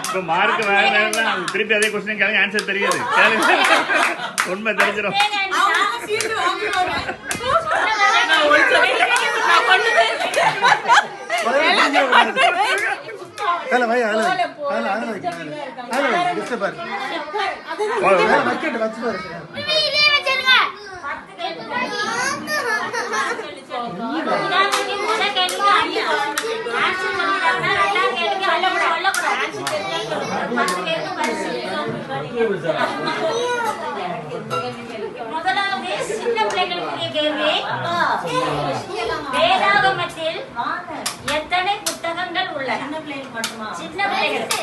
இப்போ மார்க் வேணும்னா திருப்பி அதே கொஸ்டின் கேளுங்க, ஆன்சர் தெரியாது. உண்மை தெரிஞ்சிடும். முதலாவது சின்ன பிள்ளைகளுக்குரிய கேள்வி. வேதாகமத்தில் எத்தனை புத்தகங்கள் உள்ளன? சின்ன பிள்ளைகளுக்கு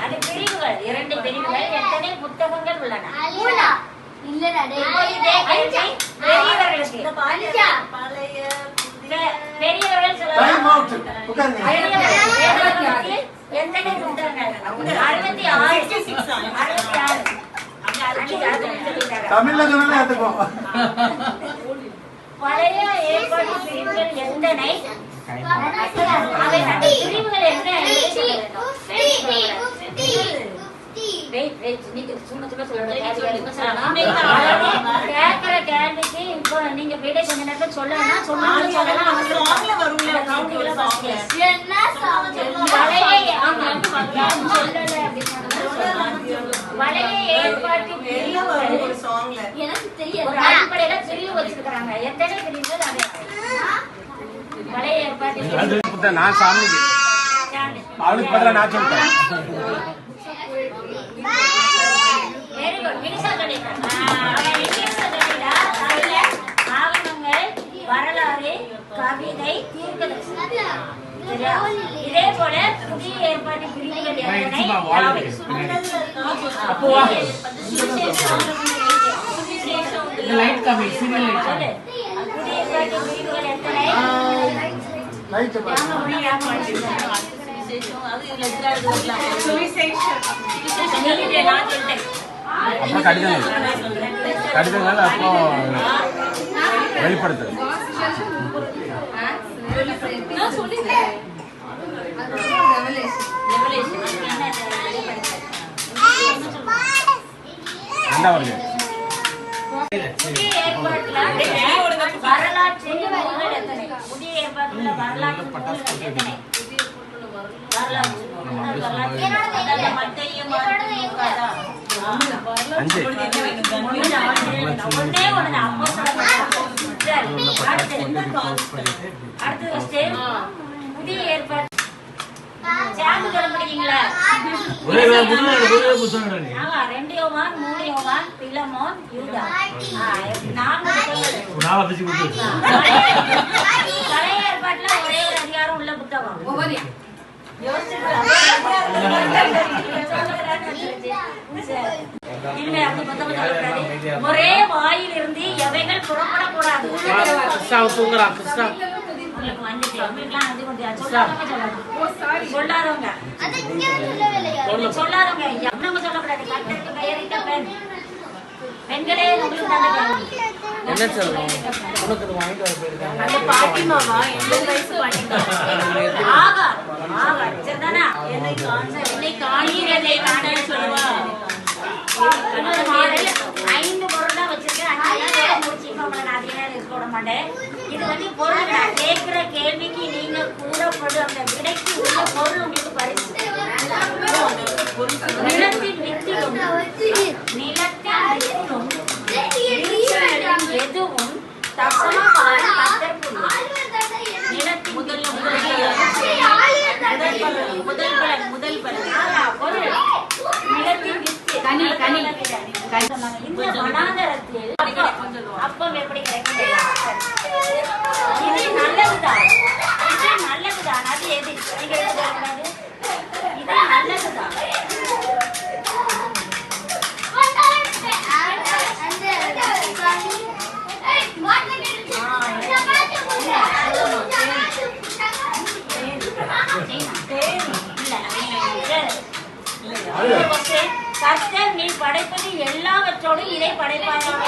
அது பிரிவுகள், 2 பிரிவுகள். எத்தனை புத்தகங்கள் உள்ளன? பெரியவர்கள் சொல்லலாம். எத்தனை புத்தகங்கள்? 66. பழைய ஏற்பாடு பிரிவுகள் எத்தனை? பிரிவுகள் என்ன? கேள்விக்கு இப்போ நீங்க விடை கொஞ்ச நேரத்தில் சொல்லலாம். பழைய ஏற்பாட்டின் ஒரு அடிப்படையில பிரிவு வச்சிருக்காங்க. எத்தனை பிரிவுகள்? அது பழைய ஏற்பாட்டில் நான் சாமிக்கு அவளுக்கு பதிலா நான் சொல்றேன். Very good. வினிஷா சொல்லிட்டாங்க. ஆகமங்கள், வரலாறு, கவிதை, தீர்க்கதரிசனம். இதே போல புதிய ஏற்பாட்டு பிரிவுகள் எத்தனை? கடிதங்கள் அப்புறம் வெளிப்படுத்து. புதிய ஏற்பாட்டுல வரலாற்று நூல்கள் எத்தனை? புதிய ஏற்பாட்டுல வரலாற்று நூல்கள் எத்தனை? புதிய ஏற்பாடு படிக்கீங்களா? 2 யோவான், 3 யோவான், பிலமோன், யூதா. 4 பழைய ஏற்பாட்டுல ஒரே ஒரு அதிகாரம் உள்ள புத்தகம். ஒரே வாயில் இருந்து எவைகள் புறப்படக்கூடாது. சொல்லாதவங்க சொல்லக்கூடாது. பெண்களே உங்களுக்கு என்ன சொல்லணும்? உனக்கு வாங்கிட்டு வர போயிருக்காங்க. அந்த பாட்டிமாவா 80 வயசு பாட்டிமா. ஆகா ஆகா சரிதானா? என்னை காணீரதை காணன்னு சொல்லுவா. 5 பொருள் தான் வச்சிருக்கேன். 5 முடிச்சு நான் அதிக நேரம் போட மாட்டேன். இது வந்து பொருள் நான் கேட்கிற கேள்விக்கு நீங்க கூறப்படும் அந்த விடைக்கு உள்ள பொருள் உங்களுக்கு பரிசு. நிலத்தின் வித்திலும் எதுவும் தசமமான நிலத்தின் முதல் நிலத்தின் இந்த வனாந்தரத்தில் அப்பம் எப்படி கிடைக்கும்? இது நல்லதுதான், இது நல்லதுதான். அது எது இது நல்லதுதான். கர்த்தர் நீ படைப்பது எல்லாவற்றோடும் இதை படைப்பாயாக.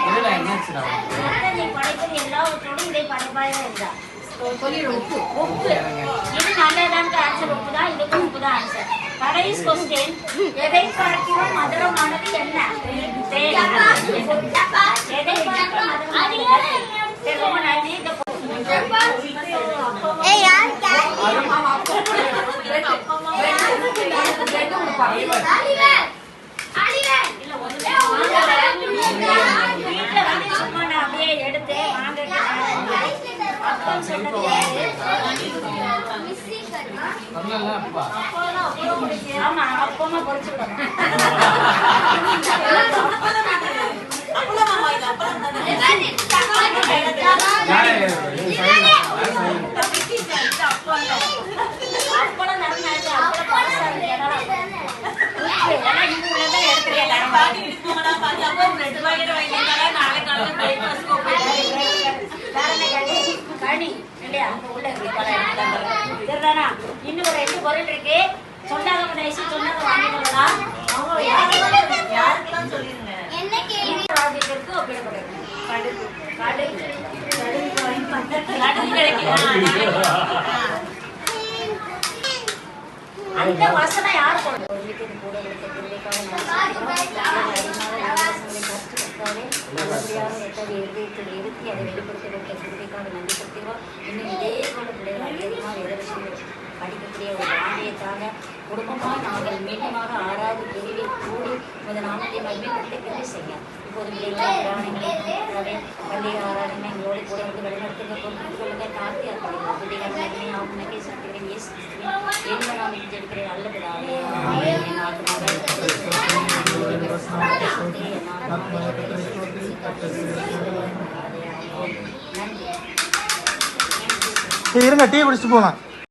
நீ படைப்பது எல்லாவற்றோடும் இதை படைப்பாக இருந்தா உப்பு இது நல்லதான் ஆன்சர் உப்பு தான் இதுக்கு உப்பு தான் ஆன்சர் கடைசி கொஸ்டின் எதை பார்க்கிறோம் மதுரமானது என்ன எதை பார்க்கிறோம் மதுரமானது சரி ரொம்ப நன்றி இந்த வீட்டுல வந்து சும்மா நான் அப்படியே எடுத்து வாங்க அப்பம் சொன்னது ஆமா அப்பமா பொறிச்சு விடணும் அப்பளம் நடந்தாச்சு அப்பளம் பாசா இன்னும் ஒரு 2 பொருள் இருக்கு சொன்னாங்க தயசி சொன்னது வாங்கிக்கலாம் யாருக்கெல்லாம் சொல்லிருங்க என்ன கேள்வி ப்ராஜெக்ட்க்கு ஒப்பிடப்படுது கடுகு கடுகு கடுகு கிடைக்கும் அந்த வசனம் யார் போடுறது ஒரு வீட்டுக்கு கூட இருக்க திருவிக்காக இருத்தி அதை வெளிப்படுத்த திருவிக்காக நன்றி செலுத்துகிறோம் இன்னும் இதே போல பிள்ளைகள் அதிகமாக எதிர்த்து படிக்கக்கூடிய ஒரு ஆண்டியத்தான குடும்பமாக நாங்கள் மீண்டுமாக 6வது பிரிவில் கூடி இந்த நாமத்தை மகிமைப்படுத்த கிருபை செய்ய இப்போது பிள்ளைகளை பள்ளிய ஆராதனை எங்களோடு கூட வந்து வழிநடத்துங்க பொறுத்து கொள்ளுங்க தாழ்த்தி அர்ப்பணிக்கிறோம் பிள்ளைகள் மகிமை ஆகுனக்கே சக்திகளின் இயேசு என்ன நாம் ஜெபிக்கிறேன் நல்ல பிதாவே என் ஆத்மாவே இருங்க டீ குடிச்சிட்டு போலாம்.